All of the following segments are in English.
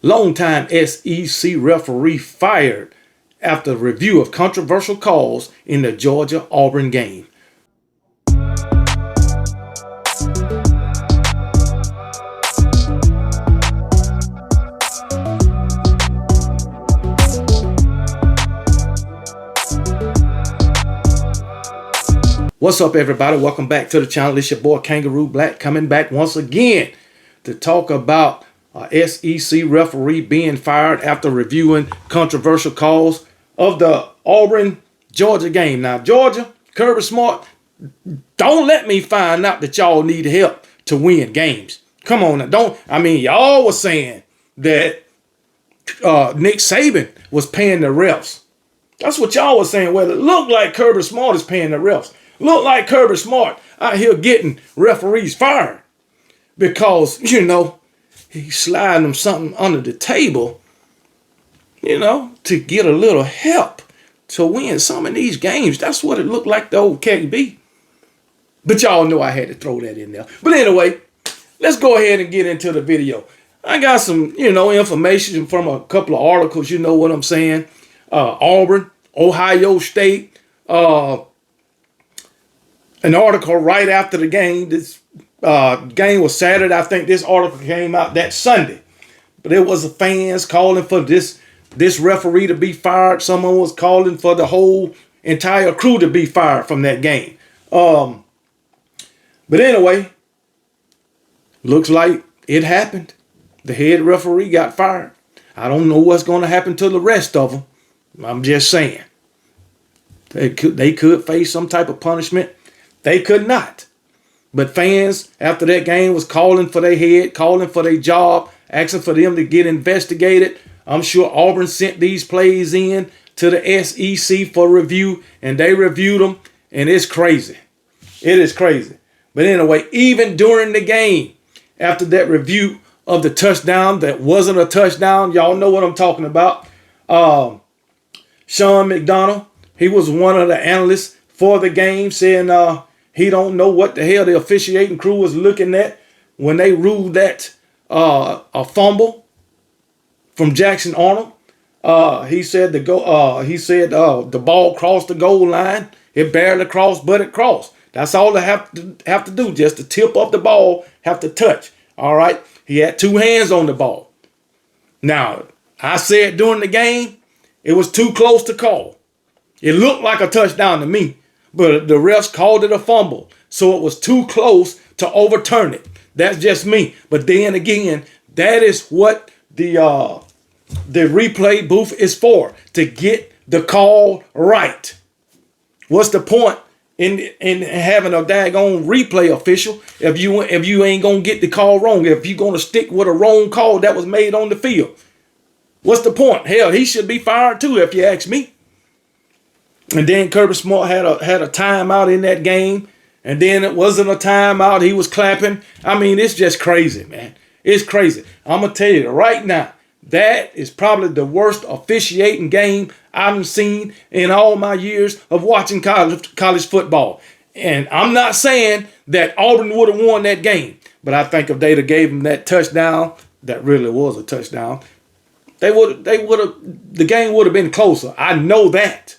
Longtime SEC referee fired after review of controversial calls in the Georgia-Auburn game. What's up, everybody? Welcome back to the channel. It's your boy Kangaroo Black coming back once again to talk about SEC referee being fired after reviewing controversial calls of the Auburn-Georgia game. Now, Georgia, Kirby Smart, don't let me find out that y'all need help to win games. Come on now. Y'all was saying that Nick Saban was paying the refs. That's what y'all was saying. Well, it looked like Kirby Smart is paying the refs. Look like Kirby Smart out here getting referees fired because, he's sliding them something under the table, to get a little help to win some of these games. That's what it looked like, the old KB. But y'all know I had to throw that in there. But anyway, let's go ahead and get into the video. I got some, information from a couple of articles, you know what I'm saying? Auburn, Ohio State, an article right after the game. This game was Saturday. I think this article came out that Sunday. But it was the fans calling for this referee to be fired. Someone was calling for the whole entire crew to be fired from that game. But anyway, looks like it happened. The head referee got fired. I don't know what's going to happen to the rest of them. I'm just saying. They could face some type of punishment. They could not. But fans, after that game, was calling for their head, calling for their job, asking for them to get investigated. I'm sure Auburn sent these plays in to the SEC for review, and they reviewed them, and it's crazy. It is crazy. But anyway, even during the game, after that review of the touchdown that wasn't a touchdown, y'all know what I'm talking about. Sean McDonough, he was one of the analysts for the game, saying he don't know what the hell the officiating crew was looking at when they ruled that a fumble from Jackson Arnold. He said the ball crossed the goal line. It barely crossed, but it crossed. That's all they have to do, just to tip up the ball, have to touch. All right. He had two hands on the ball. Now, I said during the game, it was too close to call. It looked like a touchdown to me, but the refs called it a fumble. So it was too close to overturn it. That's just me. But then again, that is what the replay booth is for, to get the call right. What's the point in having a daggone replay official if you ain't gonna get the call wrong, if you're gonna stick with a wrong call that was made on the field? What's the point? Hell, he should be fired too, if you ask me. And then Kirby Smart had a timeout in that game. And then it wasn't a timeout. He was clapping. It's just crazy, man. It's crazy. I'm going to tell you right now, that is probably the worst officiating game I've seen in all my years of watching college football. And I'm not saying that Auburn would have won that game. But I think if they'd have gave him that touchdown, that really was a touchdown, the game would have been closer. I know that.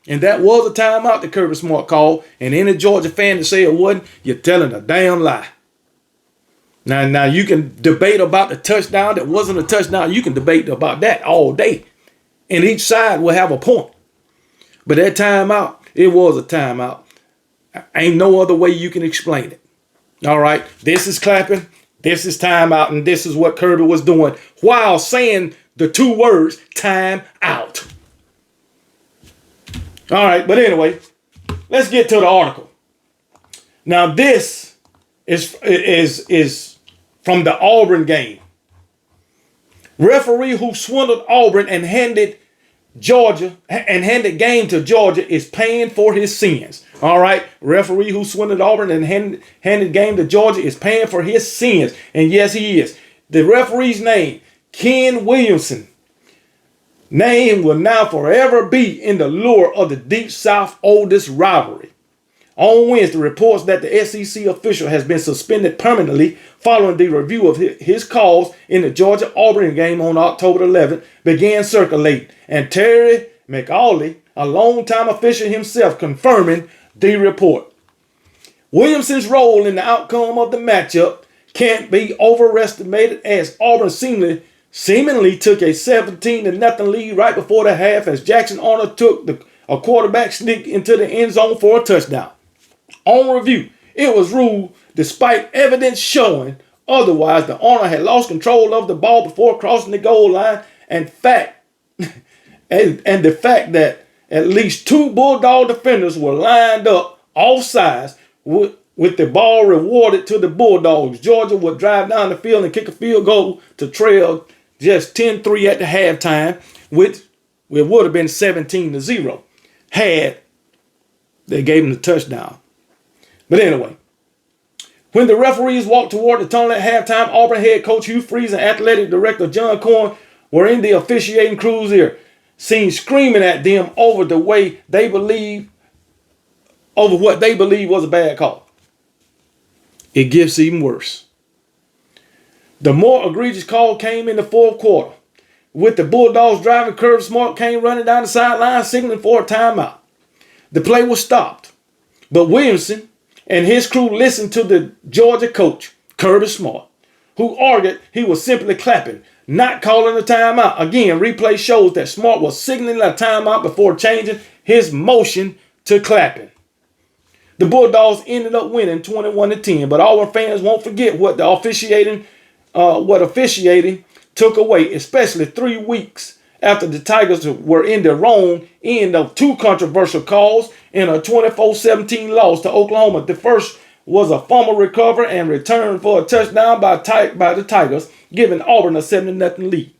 And that was a timeout that Kirby Smart called. And any Georgia fan to say it wasn't, you're telling a damn lie. Now you can debate about the touchdown that wasn't a touchdown. You can debate about that all day. And each side will have a point. But that timeout, it was a timeout. Ain't no other way you can explain it. All right, this is clapping, this is timeout, and this is what Kirby was doing while saying the two words, time out. All right, but anyway, let's get to the article. Now, this is from the Auburn game. Referee who swindled Auburn and handed game to Georgia is paying for his sins. All right, referee who swindled Auburn and handed game to Georgia is paying for his sins, and yes, he is. The referee's name, Ken Williamson. Name will now forever be in the lure of the Deep South oldest rivalry. On Wednesday, reports that the SEC official has been suspended permanently following the review of his calls in the Georgia-Auburn game on October 11th began circulating, and Terry McAuley, a longtime official himself, confirming the report. Williamson's role in the outcome of the matchup can't be overestimated, as Auburn seemingly took a 17-0 lead right before the half as Jackson Arnold took a quarterback sneak into the end zone for a touchdown. On review, it was ruled, despite evidence showing otherwise, that Arnold had lost control of the ball before crossing the goal line, and the fact that at least 2 Bulldog defenders were lined up offsides with the ball rewarded to the Bulldogs. Georgia would drive down the field and kick a field goal to trail just 10-3 at the halftime, which it would have been 17-0 had they gave him the touchdown. But anyway, when the referees walked toward the tunnel at halftime, Auburn head coach Hugh Freeze and athletic director John Corn were in the officiating crew's ear, seen screaming at them over what they believe was a bad call. It gets even worse. The more egregious call came in the fourth quarter, with the Bulldogs driving. Kirby Smart came running down the sideline, signaling for a timeout. The play was stopped, but Williamson and his crew listened to the Georgia coach, Kirby Smart, who argued he was simply clapping, not calling a timeout. Again, replay shows that Smart was signaling a timeout before changing his motion to clapping. The Bulldogs ended up winning 21-10, but Auburn fans won't forget what officiating took away, especially 3 weeks after the Tigers were in the wrong end of 2 controversial calls in a 24-17 loss to Oklahoma. The first was a fumble recovery and return for a touchdown by the Tigers, giving Auburn a 7-0 lead.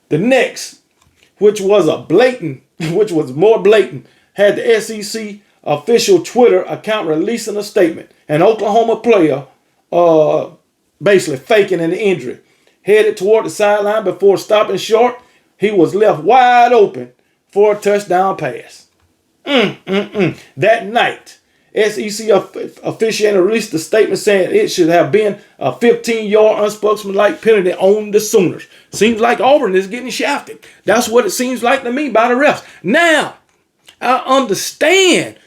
The next, which was more blatant, had the SEC official Twitter account releasing a statement. An Oklahoma player basically faking an injury, headed toward the sideline before stopping short. He was left wide open for a touchdown pass. That night, SEC officiator released a statement saying it should have been a 15-yard unsportsmanlike penalty on the Sooners. Seems like Auburn is getting shafted. That's what it seems like to me by the refs. Now, I understand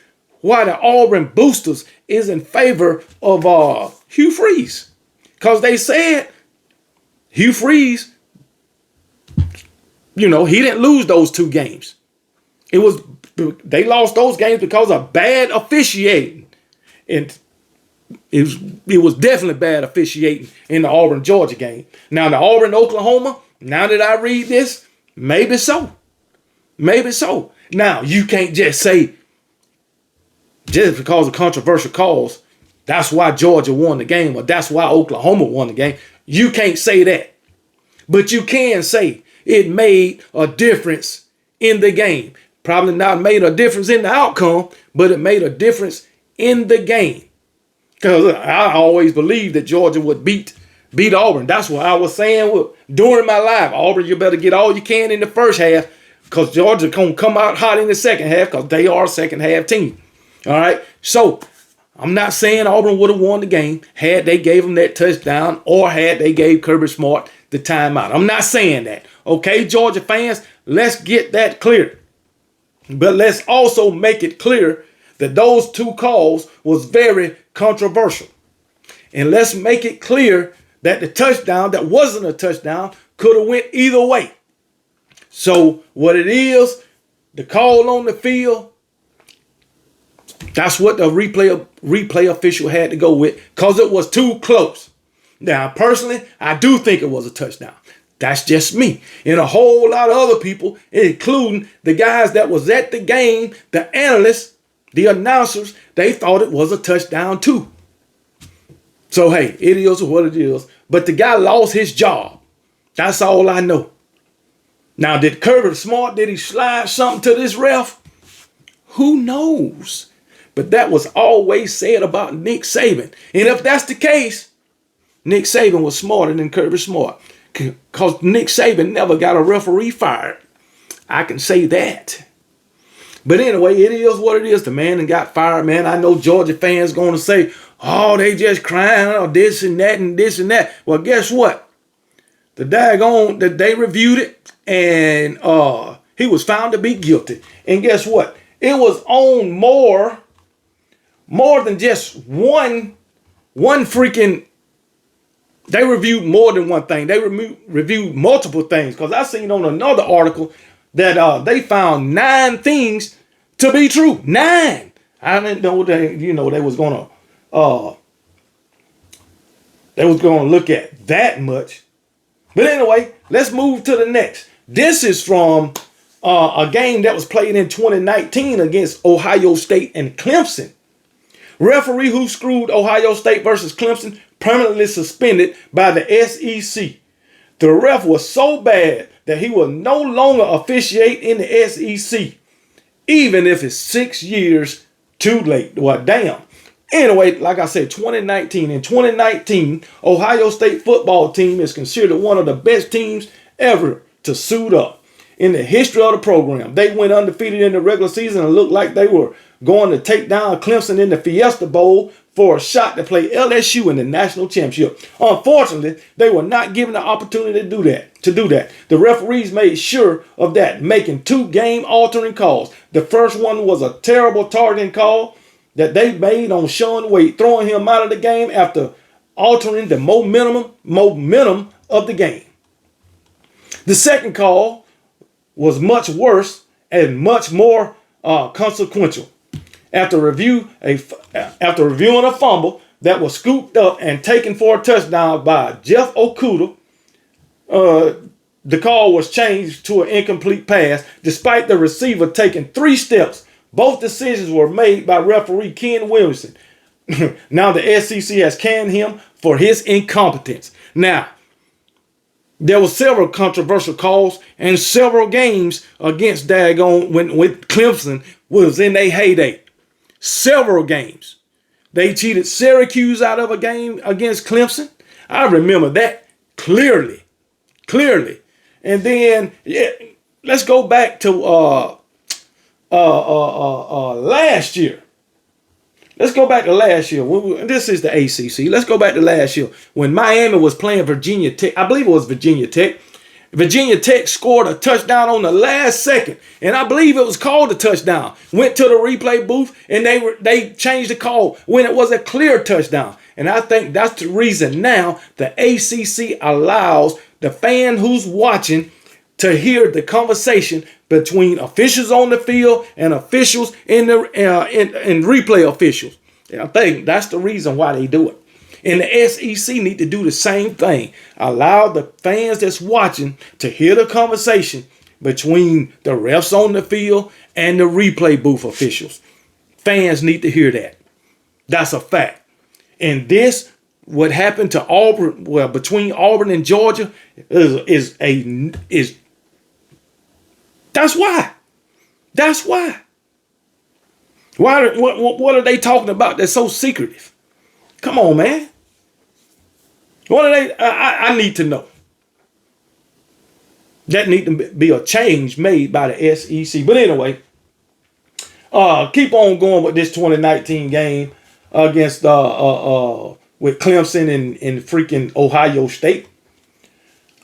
why the Auburn boosters is in favor of Hugh Freeze. Because they said Hugh Freeze, he didn't lose those 2 games. They lost those games because of bad officiating. And it was definitely bad officiating in the Auburn-Georgia game. Now, the Auburn-Oklahoma, now that I read this, maybe so. Maybe so. Now, you can't just say, just because of controversial calls, that's why Georgia won the game, or that's why Oklahoma won the game. You can't say that. But you can say it made a difference in the game. Probably not made a difference in the outcome, but it made a difference in the game. Because I always believed that Georgia would beat Auburn. That's what I was saying during my life. Auburn, you better get all you can in the first half, because Georgia going to come out hot in the second half, because they are a second half team. All right? So, I'm not saying Auburn would have won the game had they gave them that touchdown or had they gave Kirby Smart the timeout. I'm not saying that. Okay, Georgia fans, let's get that clear. But let's also make it clear that those 2 calls was very controversial. And let's make it clear that the touchdown that wasn't a touchdown could have went either way. So what it is, the call on the field, that's what the replay official had to go with, because it was too close. Now, personally, I do think it was a touchdown. That's just me. And a whole lot of other people, including the guys that was at the game, the analysts, the announcers, they thought it was a touchdown too. So, hey, it is what it is. But the guy lost his job. That's all I know. Now, did Kirby Smart, did he slide something to this ref? Who knows? But that was always said about Nick Saban. And if that's the case, Nick Saban was smarter than Kirby Smart, because Nick Saban never got a referee fired. I can say that. But anyway, it is what it is. The man and got fired, man. I know Georgia fans going to say, oh, they just crying, oh, this and that and this and that. Well, guess what? The daggone that they reviewed it, and he was found to be guilty. And guess what? It was on more than just one freaking. They reviewed more than one thing. They reviewed multiple things, because I seen on another article that they found 9 things to be true. 9. I didn't know they was gonna look at that much. But anyway, let's move to the next. This is from a game that was played in 2019 against Ohio State and Clemson. Referee who screwed Ohio State versus Clemson permanently suspended by the SEC. The ref was so bad that he will no longer officiate in the SEC, even if it's 6 years too late. Well, damn. Anyway, like I said, 2019. In 2019, Ohio State football team is considered one of the best teams ever to suit up in the history of the program. They went undefeated in the regular season and looked like they were going to take down Clemson in the Fiesta Bowl for a shot to play LSU in the national championship. Unfortunately, they were not given the opportunity to do that. The referees made sure of that, making 2 game-altering calls. The first one was a terrible targeting call that they made on Sean Wade, throwing him out of the game after altering the momentum of the game. The second call was much worse and much more consequential. After reviewing a fumble that was scooped up and taken for a touchdown by Jeff Okuda, the call was changed to an incomplete pass, despite the receiver taking 3 steps. Both decisions were made by referee Ken Williamson. Now the SEC has canned him for his incompetence. Now, there were several controversial calls and several games against daggone when Clemson was in their heyday. Several games. They cheated Syracuse out of a game against Clemson. I remember that clearly. And then let's go back to last year. Let's go back to last year. This is the ACC. Let's go back to last year when Miami was playing Virginia Tech. I believe it was Virginia Tech. Virginia Tech scored a touchdown on the last second, and I believe it was called a touchdown. Went to the replay booth, and they changed the call when it was a clear touchdown. And I think that's the reason now the ACC allows the fan who's watching to hear the conversation between officials on the field and officials in replay officials. And I think that's the reason why they do it. And the SEC need to do the same thing. Allow the fans that's watching to hear the conversation between the refs on the field and the replay booth officials. Fans need to hear that. That's a fact. And this, what happened to Auburn, well, between Auburn and Georgia, is that's why. That's why. What are they talking about that's so secretive? Come on, man. What are they? I need to know. That need to be a change made by the SEC. But anyway, keep on going with this 2019 game against with Clemson and freaking Ohio State.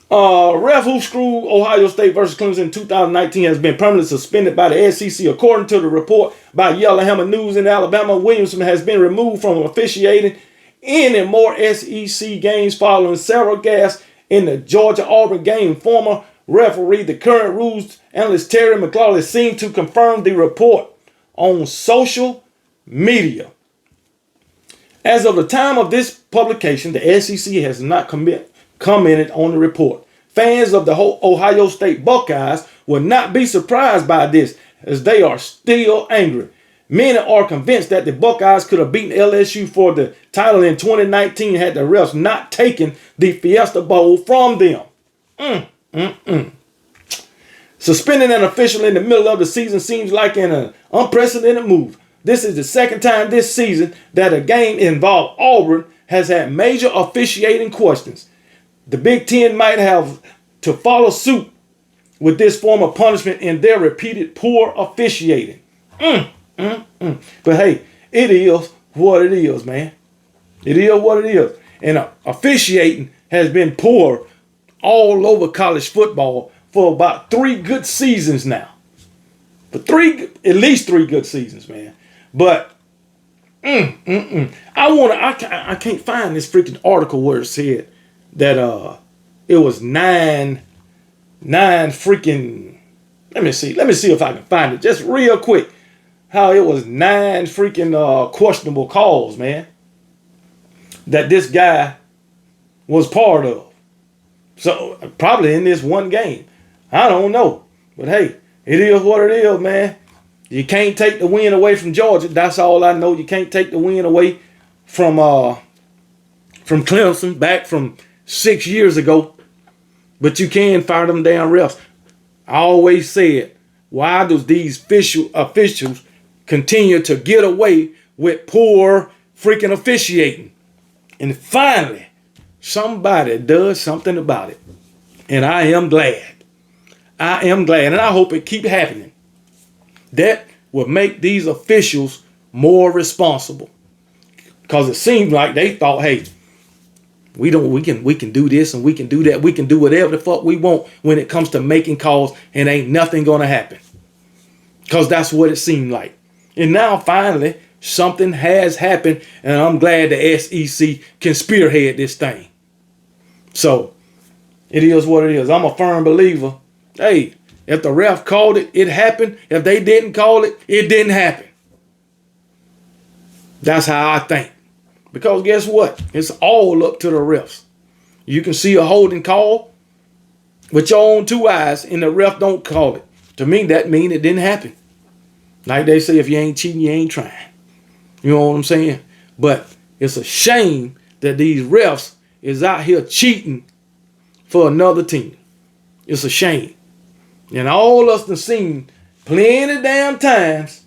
Ref who screwed Ohio State versus Clemson in 2019 has been permanently suspended by the SEC. According to the report by Yellowhammer News in Alabama, Williamson has been removed from officiating any more SEC games following several gasps in the Georgia-Auburn game. Former referee, the current rules analyst Terry McLaughlin, seemed to confirm the report on social media. As of the time of this publication, the SEC has not commented on the report. Fans of the Ohio State Buckeyes will not be surprised by this, as they are still angry. Many are convinced that the Buckeyes could have beaten LSU for the title in 2019 had the refs not taken the Fiesta Bowl from them. Suspending an official in the middle of the season seems like an unprecedented move. This is the second time this season that a game involved Auburn has had major officiating questions. The Big Ten might have to follow suit with this form of punishment in their repeated poor officiating. But hey, it is what it is, man. It is what it is. And officiating has been poor all over college football for about 3 good seasons now. For at least 3 good seasons, man. But I can't find this freaking article where it said that it was nine freaking. Let me see if I can find it just real quick. How it was 9 freaking questionable calls, man, that this guy was part of. So probably in this one game. I don't know. But hey, it is what it is, man. You can't take the win away from Georgia. That's all I know. You can't take the win away from Clemson back from 6 years ago. But you can fire them damn refs. I always said, why does these officials continue to get away with poor freaking officiating? And finally, somebody does something about it. And I am glad. I am glad. And I hope it keep happening. That will make these officials more responsible. Because it seems like they thought, hey, we can do this and we can do that. We can do whatever the fuck we want when it comes to making calls, and ain't nothing gonna happen. Because that's what it seemed like. And now finally something has happened, and I'm glad the SEC can spearhead this thing. So it is what it is. I'm a firm believer. Hey, if the ref called it, it happened. If they didn't call it, it didn't happen. That's how I think. Because guess what? It's all up to the refs. You can see a holding call with your own 2 eyes, and the ref don't call it. To me, that means it didn't happen. Like they say, if you ain't cheating, you ain't trying. You know what I'm saying? But it's a shame that these refs is out here cheating for another team. It's a shame. And all of us have seen plenty damn times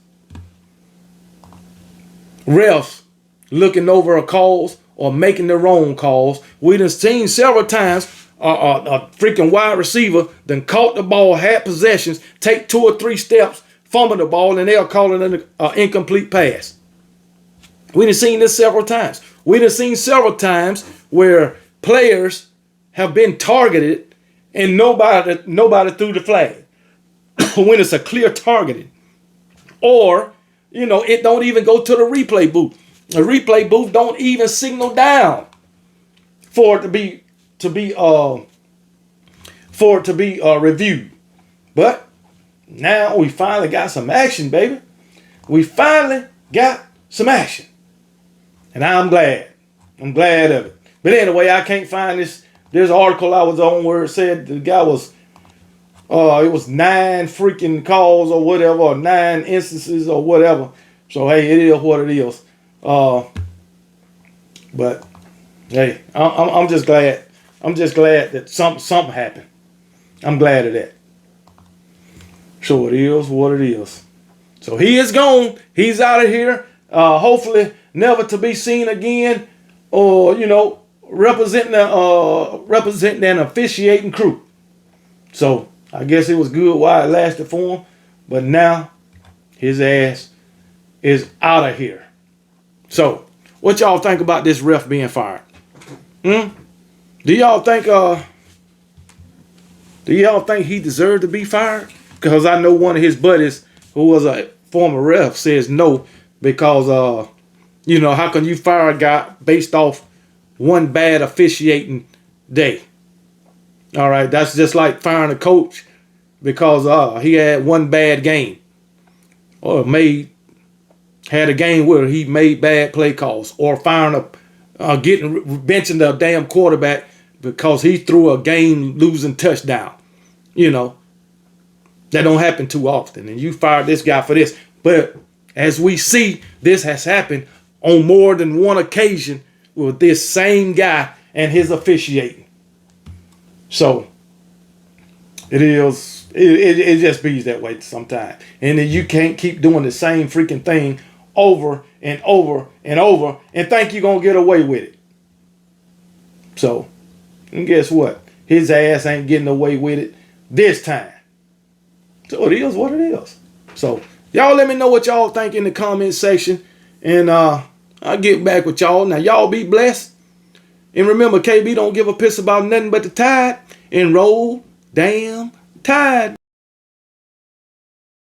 refs looking over a calls or making their own calls. We done seen several times a freaking wide receiver done caught the ball, had possessions, take 2 or 3 steps, fumble the ball, and they'll call it an incomplete pass. We done seen this several times. We done seen several times where players have been targeted and nobody threw the flag when it's a clear targeting. Or, it don't even go to the replay booth. The replay booth don't even signal down for it to be reviewed. But now we finally got some action, baby. We finally got some action. And I'm glad. I'm glad of it. But anyway, I can't find this. There's an article I was on where it said the guy was, it was 9 freaking calls or whatever, or 9 instances or whatever. So, hey, it is what it is. But, hey, I'm just glad. I'm just glad that something happened. I'm glad of that. So it is what it is. So he is gone. He's out of here. Hopefully never to be seen again, or representing an officiating crew. So I guess it was good while it lasted for him, but now his ass is out of here. So what y'all think about this ref being fired? Do y'all think he deserved to be fired? Because I know one of his buddies who was a former ref says no, because how can you fire a guy based off one bad officiating day? All right, that's just like firing a coach because he had one bad game or had a game where he made bad play calls, or firing benching the damn quarterback because he threw a game losing touchdown. That don't happen too often, and you fired this guy for this. But as we see, this has happened on more than one occasion with this same guy and his officiating. So it just be that way sometimes. And then you can't keep doing the same freaking thing over and over and over and think you're going to get away with it. So, and guess what? His ass ain't getting away with it this time. So it is what it is. So Y'all let me know what y'all think in the comment section. And I'll get back with y'all. Now, y'all be blessed. And remember, KB don't give a piss about nothing but the Tide. And roll damn Tide.